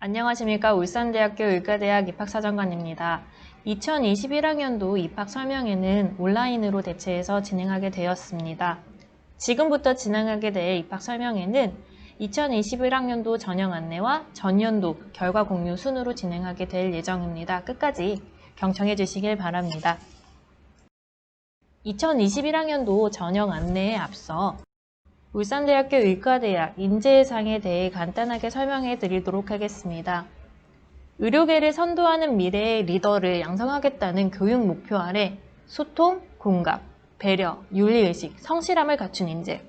안녕하십니까. 울산대학교 의과대학 입학사정관입니다. 2021학년도 입학 설명회는 온라인으로 대체해서 진행하게 되었습니다. 지금부터 진행하게 될 입학 설명회는 2021학년도 전형 안내와 전년도 결과 공유 순으로 진행하게 될 예정입니다. 끝까지 경청해 주시길 바랍니다. 2021학년도 전형 안내에 앞서 울산대학교 의과대학 인재상에 대해 간단하게 설명해 드리도록 하겠습니다. 의료계를 선도하는 미래의 리더를 양성하겠다는 교육 목표 아래 소통, 공감, 배려, 윤리의식, 성실함을 갖춘 인재,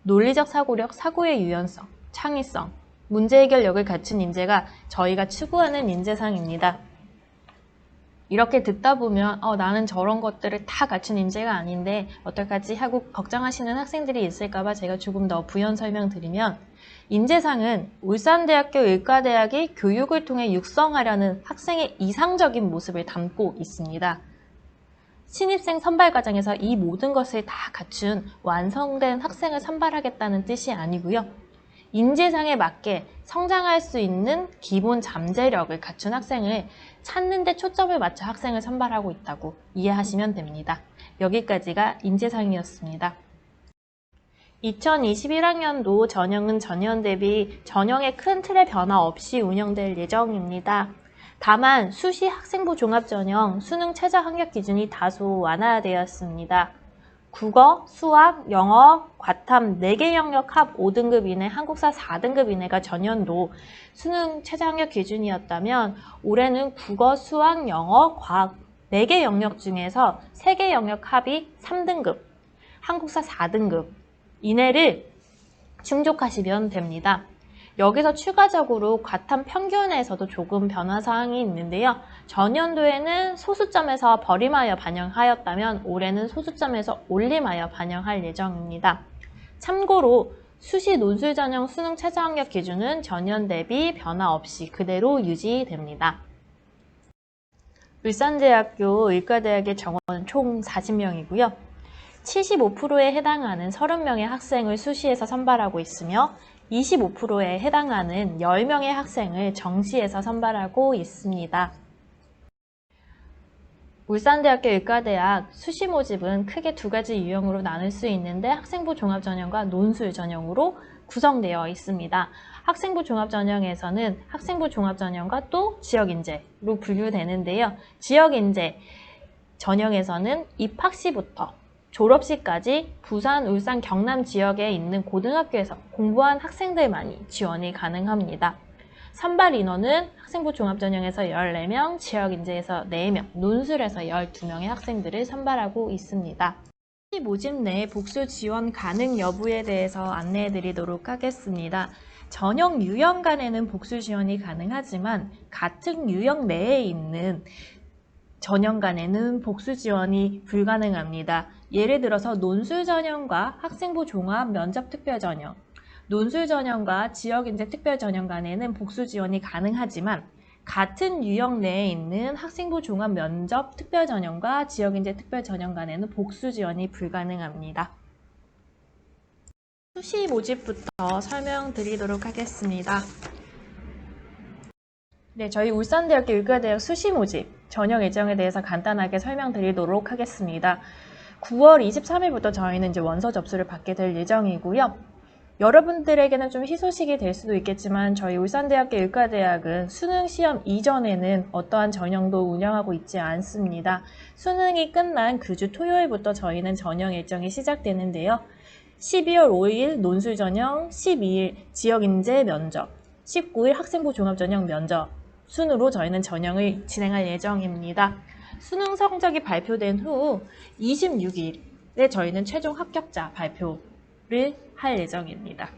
논리적 사고력, 사고의 유연성, 창의성, 문제 해결력을 갖춘 인재가 저희가 추구하는 인재상입니다. 이렇게 듣다 보면 나는 저런 것들을 다 갖춘 인재가 아닌데 어떡하지 하고 걱정하시는 학생들이 있을까봐 제가 조금 더 부연 설명드리면, 인재상은 울산대학교 의과대학이 교육을 통해 육성하려는 학생의 이상적인 모습을 담고 있습니다. 신입생 선발 과정에서 이 모든 것을 다 갖춘 완성된 학생을 선발하겠다는 뜻이 아니고요. 인재상에 맞게 성장할 수 있는 기본 잠재력을 갖춘 학생을 찾는 데 초점을 맞춰 학생을 선발하고 있다고 이해하시면 됩니다. 여기까지가 인재상이었습니다. 2021학년도 전형은 전년 대비 전형의 큰 틀의 변화 없이 운영될 예정입니다. 다만 수시 학생부 종합전형 수능 최저 합격 기준이 다소 완화되었습니다. 국어, 수학, 영어, 과탐 4개 영역 합 5등급 이내, 한국사 4등급 이내가 전년도 수능 최저 합격 기준이었다면 올해는 국어, 수학, 영어, 과학 4개 영역 중에서 3개 영역 합이 3등급, 한국사 4등급 이내를 충족하시면 됩니다. 여기서 추가적으로 과탐 평균에서도 조금 변화사항이 있는데요. 전년도에는 소수점에서 버림하여 반영하였다면 올해는 소수점에서 올림하여 반영할 예정입니다. 참고로 수시 논술 전형 수능 최저 합격 기준은 전년 대비 변화 없이 그대로 유지됩니다. 울산대학교 의과대학의 정원은 총 40명이고요. 75%에 해당하는 30명의 학생을 수시에서 선발하고 있으며 25%에 해당하는 10명의 학생을 정시에서 선발하고 있습니다. 울산대학교 의과대학 수시 모집은 크게 2가지 유형으로 나눌 수 있는데 학생부 종합전형과 논술 전형으로 구성되어 있습니다. 학생부 종합전형에서는 학생부 종합전형과 또 지역인재로 분류되는데요. 지역인재 전형에서는 입학시부터 졸업시까지 부산, 울산, 경남 지역에 있는 고등학교에서 공부한 학생들만이 지원이 가능합니다. 선발 인원은 학생부 종합전형에서 14명, 지역인재에서 4명, 논술에서 12명의 학생들을 선발하고 있습니다. 모집 내 복수 지원 가능 여부에 대해서 안내해 드리도록 하겠습니다. 전형 유형 간에는 복수 지원이 가능하지만 같은 유형 내에 있는 전형 간에는 복수 지원이 불가능합니다. 예를 들어서 논술 전형과 학생부 종합 면접 특별 전형, 논술 전형과 지역인재 특별 전형 간에는 복수 지원이 가능하지만 같은 유형 내에 있는 학생부 종합 면접 특별 전형과 지역인재 특별 전형 간에는 복수 지원이 불가능합니다. 수시 모집부터 설명드리도록 하겠습니다. 네, 저희 울산대학교 의과대학 수시 모집 전형 일정에 대해서 간단하게 설명드리도록 하겠습니다. 9월 23일부터 저희는 이제 원서 접수를 받게 될 예정이고요. 여러분들에게는 좀 희소식이 될 수도 있겠지만 저희 울산대학교 의과대학은 수능 시험 이전에는 어떠한 전형도 운영하고 있지 않습니다. 수능이 끝난 그 주 토요일부터 저희는 전형 일정이 시작되는데요. 12월 5일 논술 전형, 12일 지역인재 면접, 19일 학생부 종합전형 면접 순으로 저희는 전형을 진행할 예정입니다. 수능 성적이 발표된 후 26일에 저희는 최종 합격자 발표를 할 예정입니다.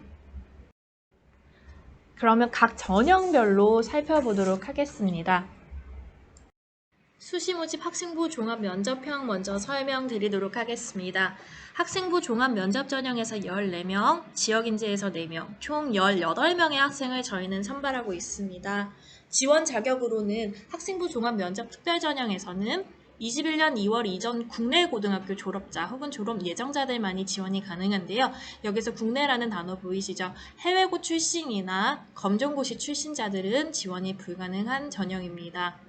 그러면 각 전형별로 살펴보도록 하겠습니다. 수시 모집 학생부 종합 면접형 먼저 설명드리도록 하겠습니다. 학생부 종합 면접 전형에서 14명, 지역인재에서 4명, 총 18명의 학생을 저희는 선발하고 있습니다. 지원 자격으로는 학생부 종합 면접 특별 전형에서는 21년 2월 이전 국내 고등학교 졸업자 혹은 졸업 예정자들만이 지원이 가능한데요. 여기서 국내라는 단어 보이시죠? 해외고 출신이나 검정고시 출신자들은 지원이 불가능한 전형입니다.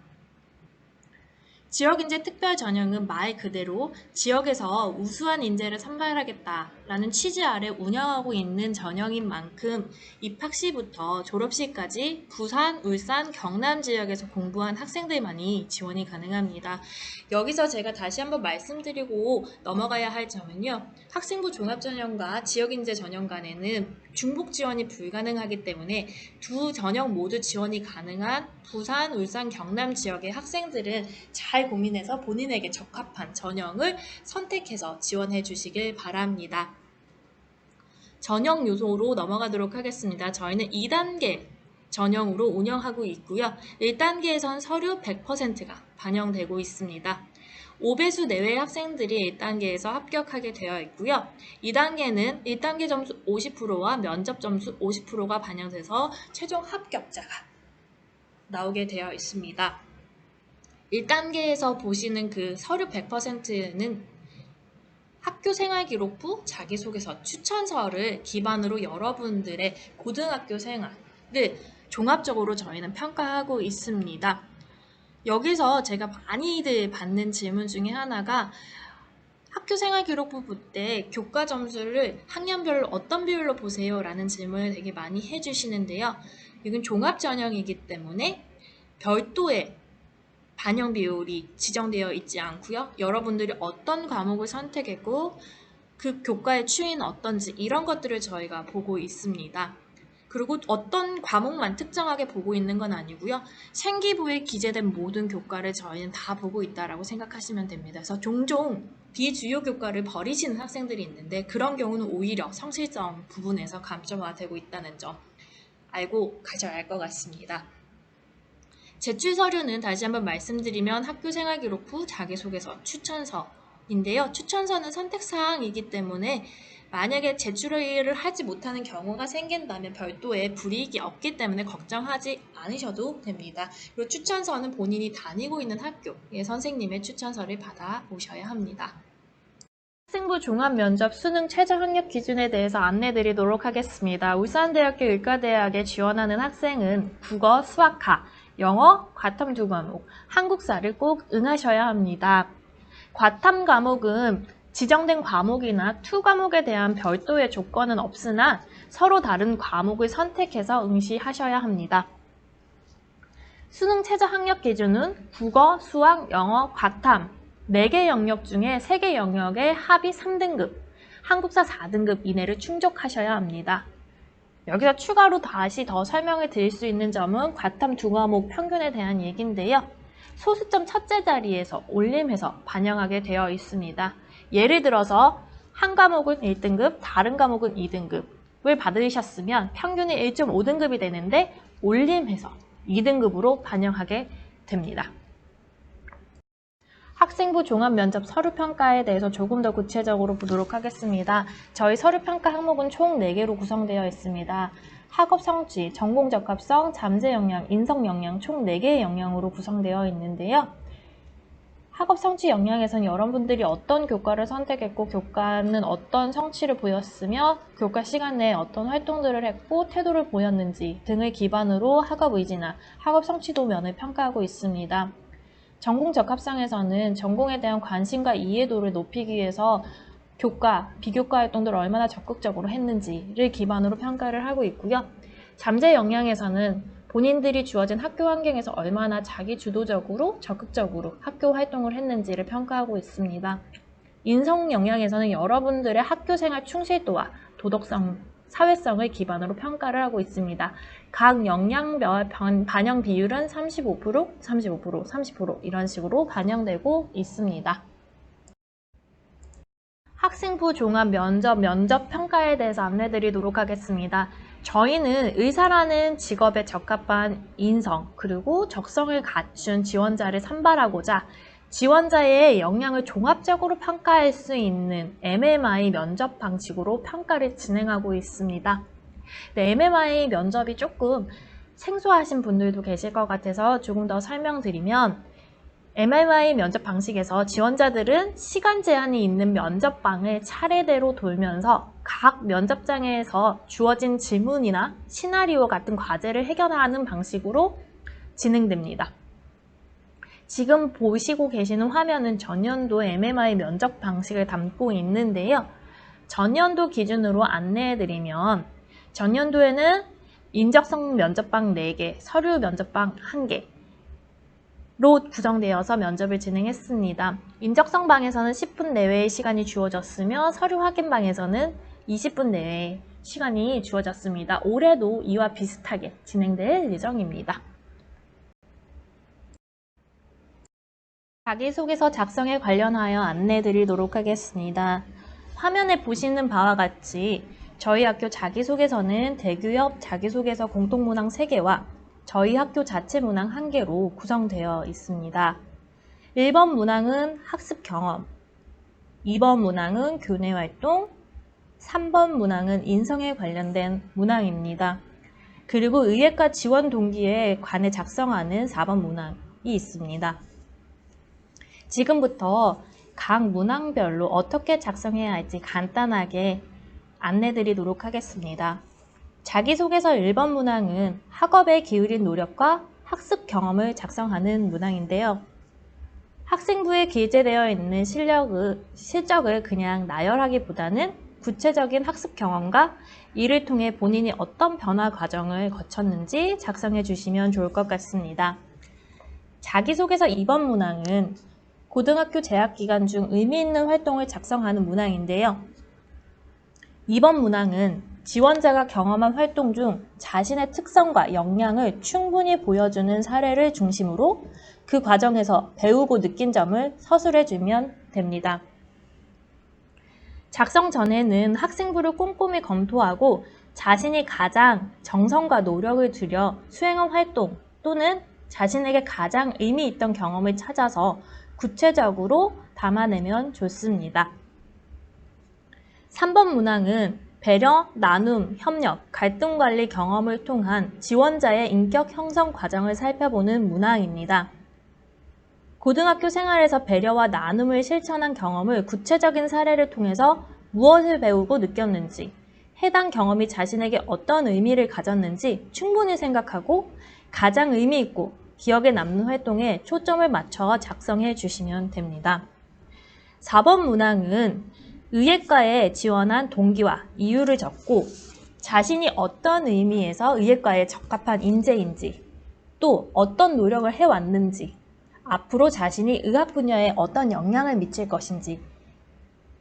지역인재 특별 전형은 말 그대로 지역에서 우수한 인재를 선발하겠다라는 취지 아래 운영하고 있는 전형인 만큼 입학 시부터 졸업 시까지 부산, 울산, 경남 지역에서 공부한 학생들만이 지원이 가능합니다. 여기서 제가 다시 한번 말씀드리고 넘어가야 할 점은요. 학생부 종합전형과 지역인재 전형 간에는 중복 지원이 불가능하기 때문에 두 전형 모두 지원이 가능한 부산, 울산, 경남 지역의 학생들은 잘 고민해서 본인에게 적합한 전형을 선택해서 지원해 주시길 바랍니다. 전형 요소로 넘어가도록 하겠습니다. 저희는 2단계 전형으로 운영하고 있고요. 1단계에선 서류 100%가 반영되고 있습니다. 5배수 내외의 학생들이 1단계에서 합격하게 되어 있고요. 2단계는 1단계 점수 50%와 면접 점수 50%가 반영돼서 최종 합격자가 나오게 되어 있습니다. 1단계에서 보시는 그 서류 100%는 학교생활기록부 자기소개서 추천서를 기반으로 여러분들의 고등학교 생활을 종합적으로 저희는 평가하고 있습니다. 여기서 제가 많이들 받는 질문 중에 하나가 학교생활기록부 때 교과 점수를 학년별로 어떤 비율로 보세요? 라는 질문을 되게 많이 해주시는데요. 이건 종합전형이기 때문에 별도의 반영 비율이 지정되어 있지 않고요. 여러분들이 어떤 과목을 선택했고 그 교과의 추이는 어떤지 이런 것들을 저희가 보고 있습니다. 그리고 어떤 과목만 특정하게 보고 있는 건 아니고요. 생기부에 기재된 모든 교과를 저희는 다 보고 있다라고 생각하시면 됩니다. 그래서 종종 비주요 교과를 버리시는 학생들이 있는데 그런 경우는 오히려 성실점 부분에서 감점화 되고 있다는 점 알고 가셔야 할 것 같습니다. 제출 서류는 다시 한번 말씀드리면 학교생활기록부, 자기소개서, 추천서인데요. 추천서는 선택사항이기 때문에 만약에 제출을 하지 못하는 경우가 생긴다면 별도의 불이익이 없기 때문에 걱정하지 않으셔도 됩니다. 그리고 추천서는 본인이 다니고 있는 학교의 선생님의 추천서를 받아 오셔야 합니다. 학생부 종합면접 수능 최저 학력 기준에 대해서 안내드리도록 하겠습니다. 울산대학교 의과대학에 지원하는 학생은 국어, 수학과, 영어, 과탐 2과목, 한국사를 꼭 응하셔야 합니다. 과탐 과목은 지정된 과목이나 2과목에 대한 별도의 조건은 없으나 서로 다른 과목을 선택해서 응시하셔야 합니다. 수능 최저 학력 기준은 국어, 수학, 영어, 과탐 4개 영역 중에 3개 영역의 합이 3등급, 한국사 4등급 이내를 충족하셔야 합니다. 여기서 추가로 다시 더 설명을 드릴 수 있는 점은 과탐 2과목 평균에 대한 얘기인데요. 소수점 첫째 자리에서 올림해서 반영하게 되어 있습니다. 예를 들어서 한 과목은 1등급, 다른 과목은 2등급을 받으셨으면 평균이 1.5등급이 되는데 올림해서 2등급으로 반영하게 됩니다. 학생부 종합면접 서류평가에 대해서 조금 더 구체적으로 보도록 하겠습니다. 저희 서류평가 항목은 총 4개로 구성되어 있습니다. 학업 성취, 전공 적합성, 잠재 역량, 인성 역량 총 4개의 역량으로 구성되어 있는데요. 학업 성취 역량에서는 여러분들이 어떤 교과를 선택했고 교과는 어떤 성취를 보였으며 교과 시간 내에 어떤 활동들을 했고 태도를 보였는지 등을 기반으로 학업 의지나 학업 성취도면을 평가하고 있습니다. 전공 적합성에서는 전공에 대한 관심과 이해도를 높이기 위해서 교과, 비교과 활동들을 얼마나 적극적으로 했는지를 기반으로 평가를 하고 있고요. 잠재 역량에서는 본인들이 주어진 학교 환경에서 얼마나 자기주도적으로 적극적으로 학교 활동을 했는지를 평가하고 있습니다. 인성 역량에서는 여러분들의 학교생활 충실도와 도덕성, 사회성을 기반으로 평가를 하고 있습니다. 각 역량별 반영 비율은 35%, 35%, 30% 이런 식으로 반영되고 있습니다. 학생부 종합 면접 평가에 대해서 안내드리도록 하겠습니다. 저희는 의사라는 직업에 적합한 인성 그리고 적성을 갖춘 지원자를 선발하고자 지원자의 역량을 종합적으로 평가할 수 있는 MMI 면접 방식으로 평가를 진행하고 있습니다. 네, MMI 면접이 조금 생소하신 분들도 계실 것 같아서 조금 더 설명드리면 MMI 면접 방식에서 지원자들은 시간 제한이 있는 면접방을 차례대로 돌면서 각 면접장에서 주어진 질문이나 시나리오 같은 과제를 해결하는 방식으로 진행됩니다. 지금 보시고 계시는 화면은 전년도 MMI 면접 방식을 담고 있는데요. 전년도 기준으로 안내해드리면 전년도에는 인적성 면접방 4개, 서류 면접방 1개, 로 구성되어서 면접을 진행했습니다. 인적성 방에서는 10분 내외의 시간이 주어졌으며 서류 확인 방에서는 20분 내외의 시간이 주어졌습니다. 올해도 이와 비슷하게 진행될 예정입니다. 자기소개서 작성에 관련하여 안내드리도록 하겠습니다. 화면에 보시는 바와 같이 저희 학교 자기소개서는 대규엽 자기소개서 공통문항 3개와 저희 학교 자체 문항 1개로 구성되어 있습니다. 1번 문항은 학습 경험, 2번 문항은 교내 활동, 3번 문항은 인성에 관련된 문항입니다. 그리고 의예과 지원 동기에 관해 작성하는 4번 문항이 있습니다. 지금부터 각 문항별로 어떻게 작성해야 할지 간단하게 안내드리도록 하겠습니다. 자기소개서 1번 문항은 학업에 기울인 노력과 학습 경험을 작성하는 문항인데요. 학생부에 기재되어 있는 실적을 그냥 나열하기보다는 구체적인 학습 경험과 이를 통해 본인이 어떤 변화 과정을 거쳤는지 작성해 주시면 좋을 것 같습니다. 자기소개서 2번 문항은 고등학교 재학 기간 중 의미 있는 활동을 작성하는 문항인데요. 2번 문항은 지원자가 경험한 활동 중 자신의 특성과 역량을 충분히 보여주는 사례를 중심으로 그 과정에서 배우고 느낀 점을 서술해주면 됩니다. 작성 전에는 학생부를 꼼꼼히 검토하고 자신이 가장 정성과 노력을 들여 수행한 활동 또는 자신에게 가장 의미 있던 경험을 찾아서 구체적으로 담아내면 좋습니다. 3번 문항은 배려, 나눔, 협력, 갈등 관리 경험을 통한 지원자의 인격 형성 과정을 살펴보는 문항입니다. 고등학교 생활에서 배려와 나눔을 실천한 경험을 구체적인 사례를 통해서 무엇을 배우고 느꼈는지, 해당 경험이 자신에게 어떤 의미를 가졌는지 충분히 생각하고 가장 의미 있고 기억에 남는 활동에 초점을 맞춰 작성해 주시면 됩니다. 4번 문항은 의예과에 지원한 동기와 이유를 적고 자신이 어떤 의미에서 의예과에 적합한 인재인지 또 어떤 노력을 해왔는지 앞으로 자신이 의학 분야에 어떤 영향을 미칠 것인지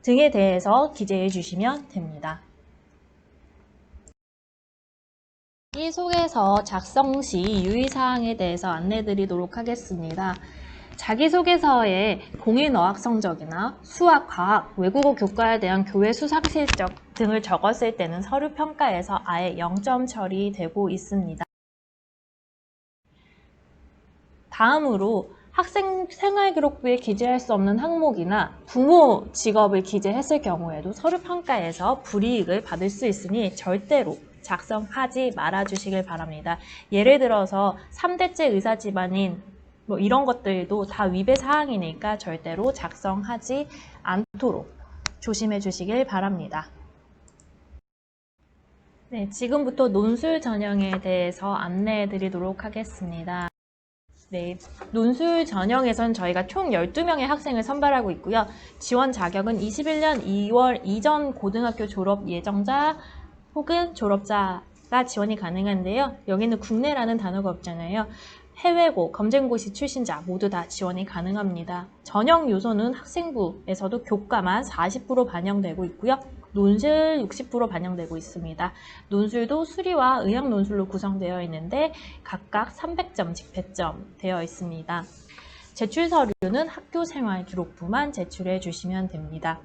등에 대해서 기재해 주시면 됩니다. 자기소개서 작성 시 유의사항에 대해서 안내드리도록 하겠습니다. 자기소개서에 공인어학 성적이나 수학, 과학, 외국어 교과에 대한 교외 수상 실적 등을 적었을 때는 서류 평가에서 아예 0점 처리되고 있습니다. 다음으로 학생 생활기록부에 기재할 수 없는 항목이나 부모 직업을 기재했을 경우에도 서류 평가에서 불이익을 받을 수 있으니 절대로 작성하지 말아 주시길 바랍니다. 예를 들어서 3대째 의사 집안인 이런 것들도 다 위배 사항이니까 절대로 작성하지 않도록 조심해 주시길 바랍니다. 네, 지금부터 논술 전형에 대해서 안내해 드리도록 하겠습니다. 네, 논술 전형에선 저희가 총 12명의 학생을 선발하고 있고요. 지원 자격은 21년 2월 이전 고등학교 졸업 예정자 혹은 졸업자가 지원이 가능한데요. 여기는 국내라는 단어가 없잖아요. 해외고, 검정고시 출신자 모두 다 지원이 가능합니다. 전형 요소는 학생부에서도 교과만 40% 반영되고 있고요. 논술 60% 반영되고 있습니다. 논술도 수리와 의학 논술로 구성되어 있는데 각각 300점씩 배점되어 있습니다. 제출 서류는 학교생활 기록부만 제출해 주시면 됩니다.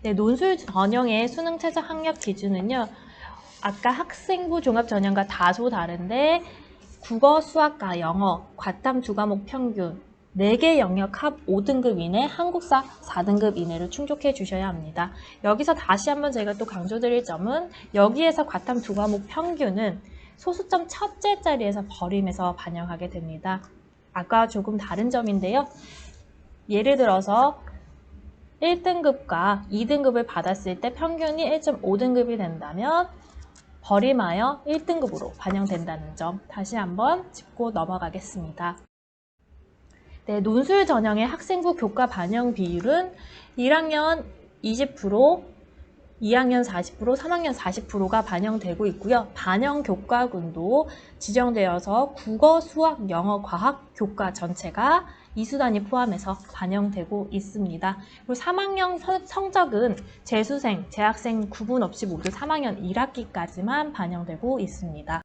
네, 논술 전형의 수능 최저 학력 기준은요. 아까 학생부 종합 전형과 다소 다른데 국어, 수학과 영어, 과탐 2과목 평균 4개 영역 합 5등급 이내, 한국사 4등급 이내로 충족해 주셔야 합니다. 여기서 다시 한번 제가 또 강조드릴 점은 여기에서 과탐 2과목 평균은 소수점 첫째 자리에서 버림해서 반영하게 됩니다. 아까 조금 다른 점인데요. 예를 들어서 1등급과 2등급을 받았을 때 평균이 1.5등급이 된다면 버림하여 1등급으로 반영된다는 점 다시 한번 짚고 넘어가겠습니다. 네, 논술 전형의 학생부 교과 반영 비율은 1학년 20%, 2학년 40%, 3학년 40%가 반영되고 있고요. 반영 교과군도 지정되어서 국어, 수학, 영어, 과학 교과 전체가 이수단위 포함해서 반영되고 있습니다. 그리고 3학년 성적은 재수생, 재학생 구분 없이 모두 3학년 1학기까지만 반영되고 있습니다.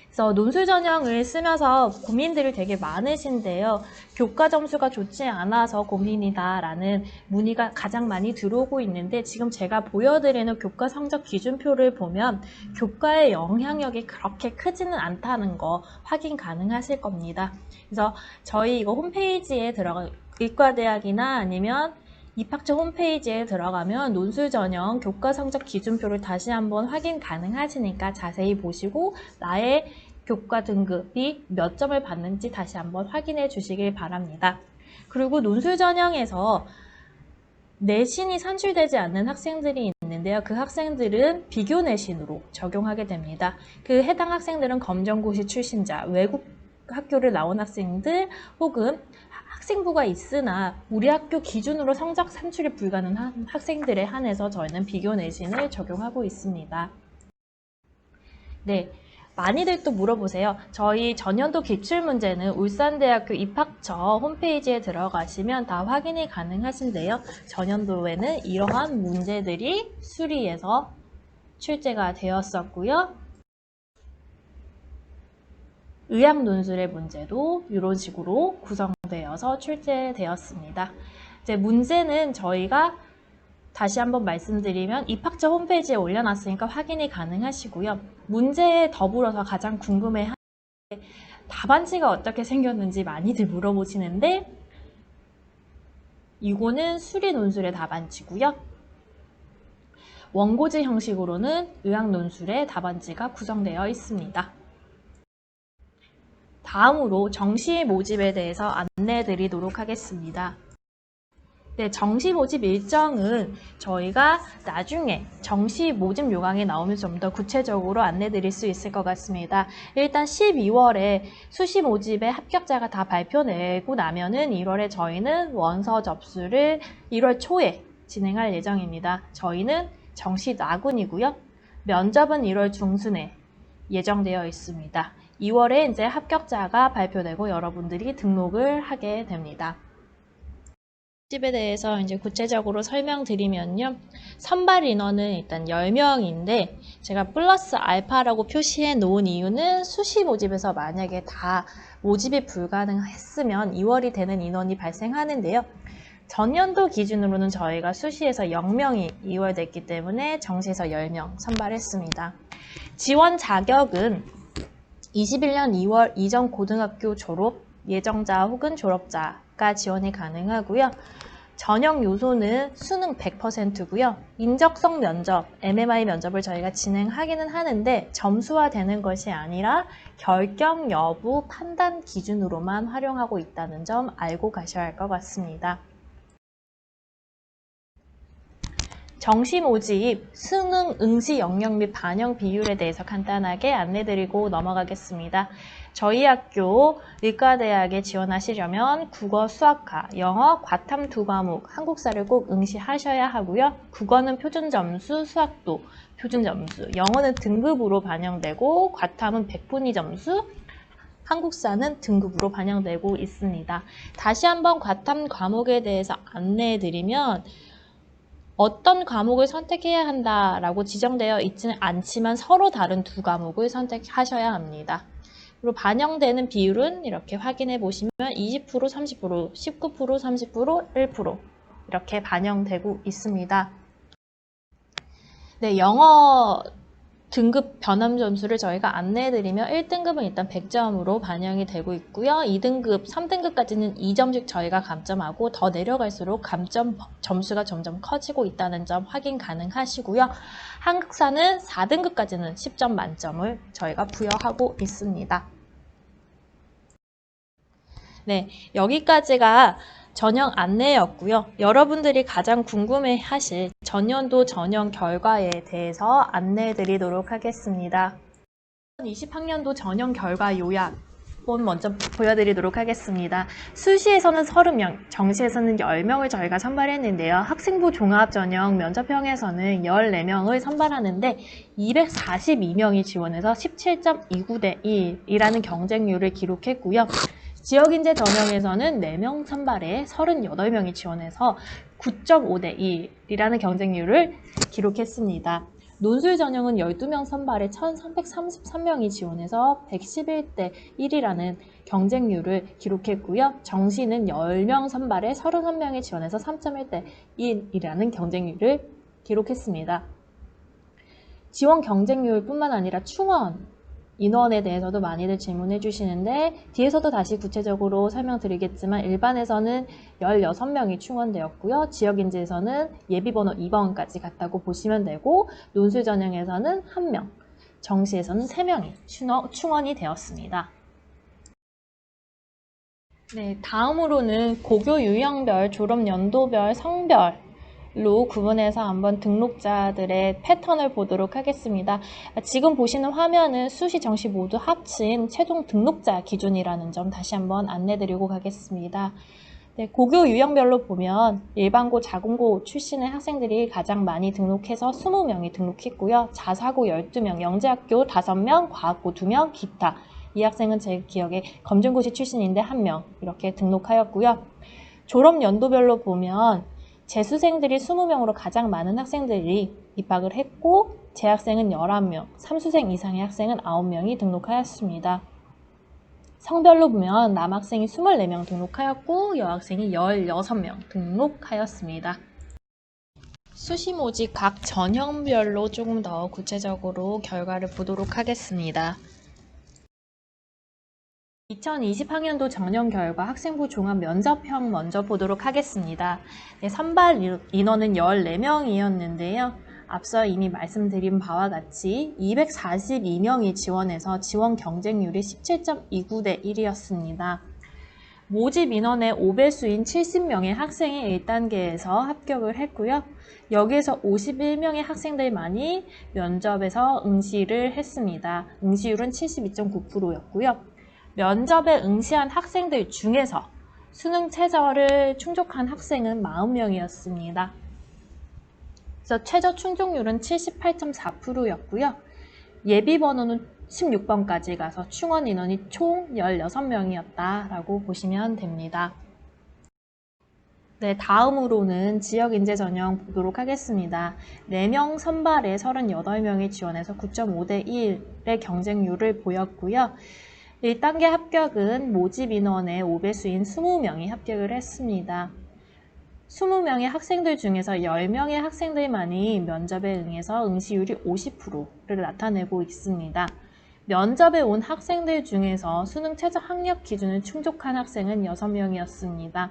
그래서 논술 전형을 쓰면서 고민들이 되게 많으신데요. 교과 점수가 좋지 않아서 고민이다라는 문의가 가장 많이 들어오고 있는데 지금 제가 보여드리는 교과 성적 기준표를 보면 교과의 영향력이 그렇게 크지는 않다는 거 확인 가능하실 겁니다. 그래서 저희 이거 홈페이지에 들어가 의과대학이나 아니면 입학처 홈페이지에 들어가면 논술 전형 교과 성적 기준표를 다시 한번 확인 가능하시니까 자세히 보시고 나의 교과 등급이 몇 점을 받는지 다시 한번 확인해 주시길 바랍니다. 그리고 논술 전형에서 내신이 산출되지 않는 학생들이 있는데요. 그 학생들은 비교 내신으로 적용하게 됩니다. 그 해당 학생들은 검정고시 출신자, 외국 학교를 나온 학생들 혹은 학생부가 있으나 우리 학교 기준으로 성적 산출이 불가능한 학생들에 한해서 저희는 비교 내신을 적용하고 있습니다. 네, 많이들 또 물어보세요. 저희 전년도 기출문제는 울산대학교 입학처 홈페이지에 들어가시면 다 확인이 가능하신데요. 전년도에는 이러한 문제들이 수리해서 출제가 되었었고요. 의학 논술의 문제도 이런 식으로 구성되어서 출제되었습니다. 이제 문제는 저희가 다시 한번 말씀드리면 입학처 홈페이지에 올려놨으니까 확인이 가능하시고요. 문제에 더불어서 가장 궁금해하는 답안지가 어떻게 생겼는지 많이들 물어보시는데 이거는 수리 논술의 답안지고요. 원고지 형식으로는 의학 논술의 답안지가 구성되어 있습니다. 다음으로 정시 모집에 대해서 안내해 드리도록 하겠습니다. 네, 정시 모집 일정은 저희가 나중에 정시 모집 요강이 나오면 좀 더 구체적으로 안내 드릴 수 있을 것 같습니다. 일단 12월에 수시 모집의 합격자가 다 발표내고 나면은 1월에 저희는 원서 접수를 1월 초에 진행할 예정입니다. 저희는 정시 나군이고요. 면접은 1월 중순에 예정되어 있습니다. 2월에 이제 합격자가 발표되고 여러분들이 등록을 하게 됩니다. 모집에 대해서 이제 구체적으로 설명드리면요. 선발 인원은 일단 10명인데 제가 플러스 알파라고 표시해 놓은 이유는 수시 모집에서 만약에 다 모집이 불가능했으면 2월이 되는 인원이 발생하는데요. 전년도 기준으로는 저희가 수시에서 0명이 2월 됐기 때문에 정시에서 10명 선발했습니다. 지원 자격은 21년 2월 이전 고등학교 졸업 예정자 혹은 졸업자가 지원이 가능하고요. 전형 요소는 수능 100%고요. 인적성 면접, MMI 면접을 저희가 진행하기는 하는데 점수화되는 것이 아니라 결격 여부 판단 기준으로만 활용하고 있다는 점 알고 가셔야 할 것 같습니다. 정시 모집, 수능 응시 영역 및 반영 비율에 대해서 간단하게 안내드리고 넘어가겠습니다. 저희 학교 의과대학에 지원하시려면 국어, 수학과, 영어, 과탐 2과목, 한국사를 꼭 응시하셔야 하고요. 국어는 표준 점수, 수학도 표준 점수, 영어는 등급으로 반영되고 과탐은 100분위 점수, 한국사는 등급으로 반영되고 있습니다. 다시 한번 과탐 과목에 대해서 안내해드리면 어떤 과목을 선택해야 한다라고 지정되어 있지는 않지만 서로 다른 두 과목을 선택하셔야 합니다. 그리고 반영되는 비율은 이렇게 확인해 보시면 20%, 30%, 19%, 30%, 1% 이렇게 반영되고 있습니다. 네, 영어 등급 변함 점수를 저희가 안내해드리면 1등급은 일단 100점으로 반영이 되고 있고요. 2등급, 3등급까지는 2점씩 저희가 감점하고 더 내려갈수록 감점 점수가 점점 커지고 있다는 점 확인 가능하시고요. 한국사는 4등급까지는 10점 만점을 저희가 부여하고 있습니다. 네, 여기까지가 전형 안내였고요. 여러분들이 가장 궁금해하실 전년도 전형 결과에 대해서 안내해 드리도록 하겠습니다. 2020학년도 전형 결과 요약 먼저 보여드리도록 하겠습니다. 수시에서는 30명, 정시에서는 10명을 저희가 선발했는데요. 학생부 종합전형 면접형에서는 14명을 선발하는데 242명이 지원해서 17.29대 1이라는 경쟁률을 기록했고요. 지역인재 전형에서는 4명 선발에 38명이 지원해서 9.5대 1이라는 경쟁률을 기록했습니다. 논술 전형은 12명 선발에 1,333명이 지원해서 111대 1이라는 경쟁률을 기록했고요. 정시는 10명 선발에 31명이 지원해서 3.1대 1이라는 경쟁률을 기록했습니다. 지원 경쟁률뿐만 아니라 충원 인원에 대해서도 많이들 질문해 주시는데 뒤에서도 다시 구체적으로 설명드리겠지만 일반에서는 16명이 충원되었고요. 지역인재에서는 예비번호 2번까지 갔다고 보시면 되고 논술 전형에서는 1명, 정시에서는 3명이 충원이 되었습니다. 네, 다음으로는 고교 유형별, 졸업 연도별, 성별로 구분해서 한번 등록자들의 패턴을 보도록 하겠습니다. 지금 보시는 화면은 수시, 정시 모두 합친 최종 등록자 기준이라는 점 다시 한번 안내드리고 가겠습니다. 네, 고교 유형별로 보면 일반고, 자공고 출신의 학생들이 가장 많이 등록해서 20명이 등록했고요. 자사고 12명, 영재학교 5명, 과학고 2명, 기타. 이 학생은 제 기억에 검정고시 출신인데 1명 이렇게 등록하였고요. 졸업 연도별로 보면 재수생들이 20명으로 가장 많은 학생들이 입학을 했고 재학생은 11명, 3수생 이상의 학생은 9명이 등록하였습니다. 성별로 보면 남학생이 24명 등록하였고 여학생이 16명 등록하였습니다. 수시 모집 각 전형별로 조금 더 구체적으로 결과를 보도록 하겠습니다. 2020학년도 전형 결과 학생부 종합 면접형 먼저 보도록 하겠습니다. 네, 선발 인원은 14명이었는데요. 앞서 이미 말씀드린 바와 같이 242명이 지원해서 지원 경쟁률이 17.29대 1이었습니다. 모집 인원의 5배수인 70명의 학생이 1단계에서 합격을 했고요. 여기에서 51명의 학생들만이 면접에서 응시를 했습니다. 응시율은 72.9%였고요. 면접에 응시한 학생들 중에서 수능 최저를 충족한 학생은 40명이었습니다. 그래서 최저 충족률은 78.4%였고요. 예비번호는 16번까지 가서 충원 인원이 총 16명이었다라고 보시면 됩니다. 네, 다음으로는 지역인재 전형 보도록 하겠습니다. 4명 선발에 38명이 지원해서 9.5대 1의 경쟁률을 보였고요. 1단계 합격은 모집 인원의 5배수인 20명이 합격을 했습니다. 20명의 학생들 중에서 10명의 학생들만이 면접에 응해서 응시율이 50%를 나타내고 있습니다. 면접에 온 학생들 중에서 수능 최저 학력 기준을 충족한 학생은 6명이었습니다.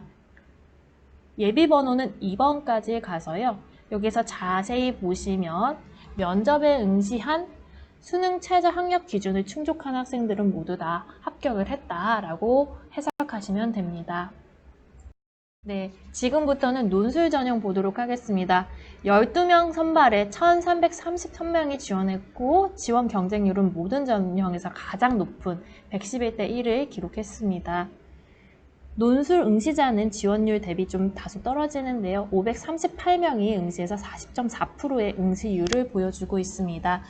예비번호는 2번까지 가서요. 여기서 자세히 보시면 면접에 응시한 수능 최저 학력 기준을 충족한 학생들은 모두 다 합격을 했다라고 해석하시면 됩니다. 네, 지금부터는 논술 전형 보도록 하겠습니다. 12명 선발에 1,333명이 지원했고 지원 경쟁률은 모든 전형에서 가장 높은 111대 1을 기록했습니다. 논술 응시자는 지원율 대비 좀 다소 떨어지는데요. 538명이 응시해서 40.4%의 응시율을 보여주고 있습니다.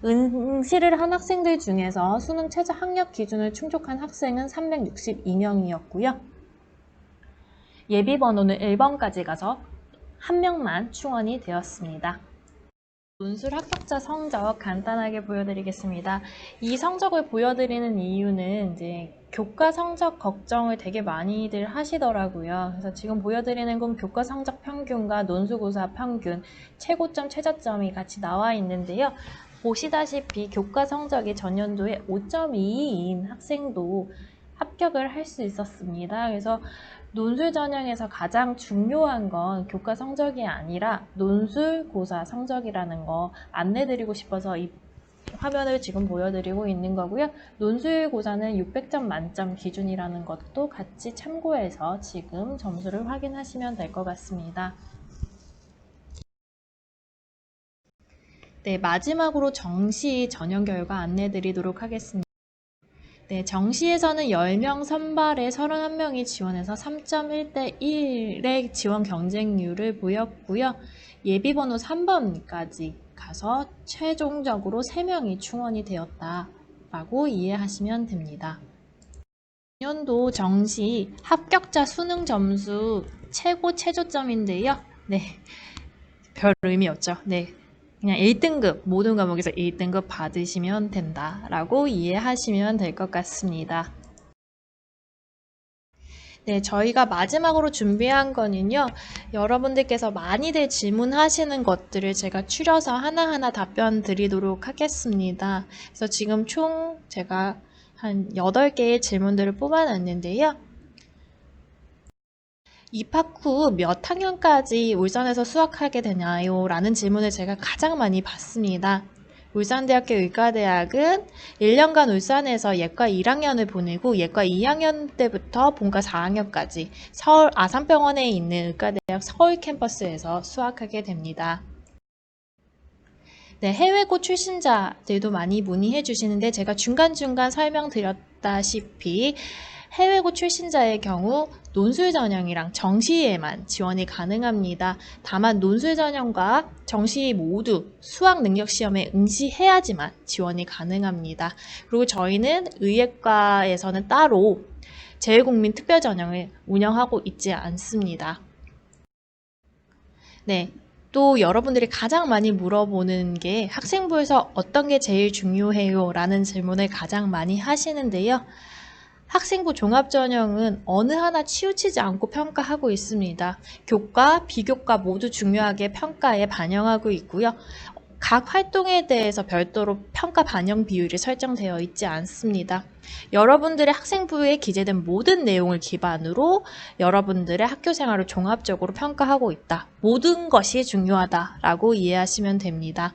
응시를 한 학생들 중에서 수능 최저 학력 기준을 충족한 학생은 362명이었고요. 예비번호는 1번까지 가서 1명만 충원이 되었습니다. 논술 합격자 성적 간단하게 보여드리겠습니다. 이 성적을 보여드리는 이유는 이제 교과 성적 걱정을 되게 많이들 하시더라고요. 그래서 지금 보여드리는 건 교과 성적 평균과 논술고사 평균, 최고점, 최저점이 같이 나와 있는데요. 보시다시피 교과 성적이 전년도에 5.22인 학생도 합격을 할 수 있었습니다. 그래서 논술 전형에서 가장 중요한 건 교과 성적이 아니라 논술고사 성적이라는 거 안내드리고 싶어서 이 화면을 지금 보여드리고 있는 거고요. 논술 고사는 600점 만점 기준이라는 것도 같이 참고해서 지금 점수를 확인하시면 될 것 같습니다. 네, 마지막으로 정시 전형 결과 안내 드리도록 하겠습니다. 네, 정시에서는 10명 선발에 31명이 지원해서 3.1대 1의 지원 경쟁률을 보였고요. 예비번호 3번까지 가서 최종적으로 3명이 충원이 되었다라고 이해하시면 됩니다. 연도 정시 합격자 수능 점수 최고 최저점인데요. 네, 별 의미 없죠. 네. 그냥 1등급, 모든 과목에서 1등급 받으시면 된다라고 이해하시면 될 것 같습니다. 네, 저희가 마지막으로 준비한 거는요, 여러분들께서 많이들 질문하시는 것들을 제가 추려서 하나하나 답변 드리도록 하겠습니다. 그래서 지금 총 제가 한 8개의 질문들을 뽑아놨는데요. 입학 후 몇 학년까지 울산에서 수학하게 되나요? 라는 질문을 제가 가장 많이 받습니다. 울산대학교 의과대학은 1년간 울산에서 예과 1학년을 보내고 예과 2학년 때부터 본과 4학년까지 서울 아산병원에 있는 의과대학 서울 캠퍼스에서 수학하게 됩니다. 네, 해외고 출신자들도 많이 문의해 주시는데 제가 중간중간 설명드렸다시피 해외고 출신자의 경우 논술 전형이랑 정시에만 지원이 가능합니다. 다만 논술 전형과 정시 모두 수학 능력 시험에 응시해야지만 지원이 가능합니다. 그리고 저희는 의예과에서는 따로 재외국민 특별 전형을 운영하고 있지 않습니다. 네. 또 여러분들이 가장 많이 물어보는 게 학생부에서 어떤 게 제일 중요해요? 라는 질문을 가장 많이 하시는데요. 학생부 종합전형은 어느 하나 치우치지 않고 평가하고 있습니다. 교과, 비교과 모두 중요하게 평가에 반영하고 있고요. 각 활동에 대해서 별도로 평가 반영 비율이 설정되어 있지 않습니다. 여러분들의 학생부에 기재된 모든 내용을 기반으로 여러분들의 학교 생활을 종합적으로 평가하고 있다. 모든 것이 중요하다라고 이해하시면 됩니다.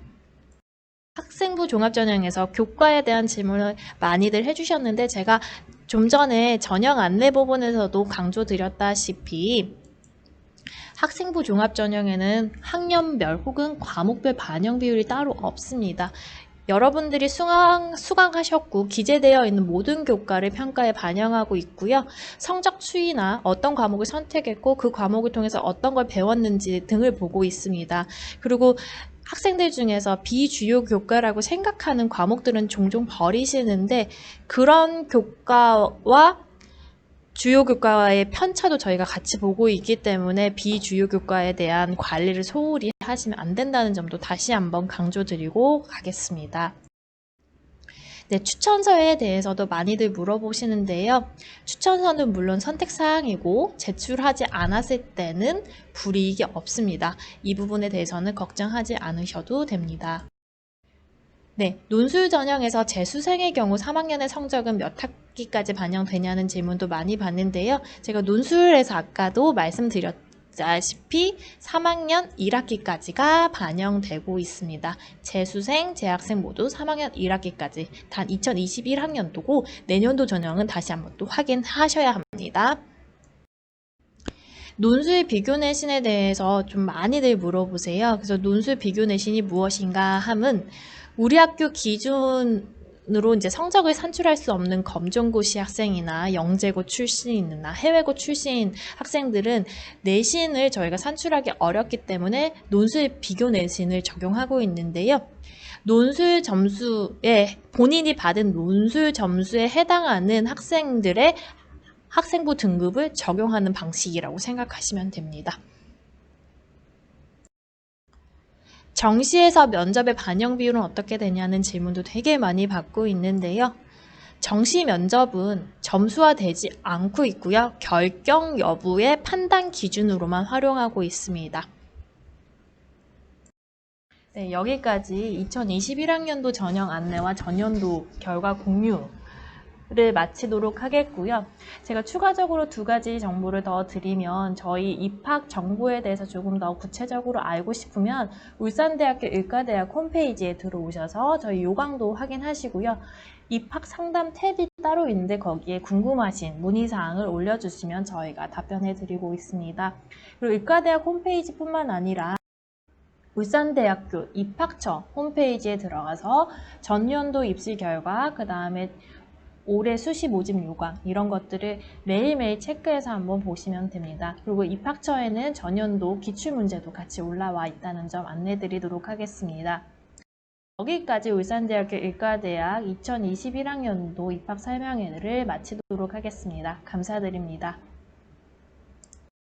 학생부 종합전형에서 교과에 대한 질문을 많이들 해주셨는데 제가 좀 전에 전형 안내 부분에서도 강조드렸다시피 학생부 종합전형에는 학년별 혹은 과목별 반영 비율이 따로 없습니다. 여러분들이 수강하셨고 기재되어 있는 모든 교과를 평가에 반영하고 있고요. 성적 추이나 어떤 과목을 선택했고 그 과목을 통해서 어떤 걸 배웠는지 등을 보고 있습니다. 그리고 학생들 중에서 비주요 교과라고 생각하는 과목들은 종종 버리시는데 그런 교과와 주요 교과의 편차도 저희가 같이 보고 있기 때문에 비주요 교과에 대한 관리를 소홀히 하시면 안 된다는 점도 다시 한번 강조드리고 가겠습니다. 네, 추천서에 대해서도 많이들 물어보시는데요. 추천서는 물론 선택사항이고 제출하지 않았을 때는 불이익이 없습니다. 이 부분에 대해서는 걱정하지 않으셔도 됩니다. 네, 논술 전형에서 재수생의 경우 3학년의 성적은 몇 학기까지 반영되냐는 질문도 많이 받는데요. 제가 논술에서 아까도 말씀드렸다시피 3학년 1학기까지가 반영되고 있습니다. 재수생, 재학생 모두 3학년 1학기까지 단 2021학년도고 내년도 전형은 다시 한번 또 확인하셔야 합니다. 논술 비교 내신에 대해서 좀 많이들 물어보세요. 그래서 논술 비교 내신이 무엇인가 함은 우리 학교 기준으로 이제 성적을 산출할 수 없는 검정고시 학생이나 영재고 출신이나 해외고 출신 학생들은 내신을 저희가 산출하기 어렵기 때문에 논술 비교 내신을 적용하고 있는데요. 논술 점수에 본인이 받은 논술 점수에 해당하는 학생들의 학생부 등급을 적용하는 방식이라고 생각하시면 됩니다. 정시에서 면접의 반영 비율은 어떻게 되냐는 질문도 되게 많이 받고 있는데요. 정시 면접은 점수화되지 않고 있고요. 결격 여부의 판단 기준으로만 활용하고 있습니다. 네, 여기까지 2021학년도 전형 안내와 전년도 결과 공유 를 마치도록 하겠고요. 제가 추가적으로 두 가지 정보를 더 드리면 저희 입학 정보에 대해서 조금 더 구체적으로 알고 싶으면 울산대학교 의과대학 홈페이지에 들어오셔서 저희 요강도 확인하시고요. 입학 상담 탭이 따로 있는데 거기에 궁금하신 문의사항을 올려주시면 저희가 답변해 드리고 있습니다. 그리고 의과대학 홈페이지뿐만 아니라 울산대학교 입학처 홈페이지에 들어가서 전년도 입시 결과, 그 다음에 올해 수시 모집 요강 이런 것들을 매일매일 체크해서 한번 보시면 됩니다. 그리고 입학처에는 전년도 기출문제도 같이 올라와 있다는 점 안내드리도록 하겠습니다. 여기까지 울산대학교 의과대학 2021학년도 입학 설명회를 마치도록 하겠습니다. 감사드립니다.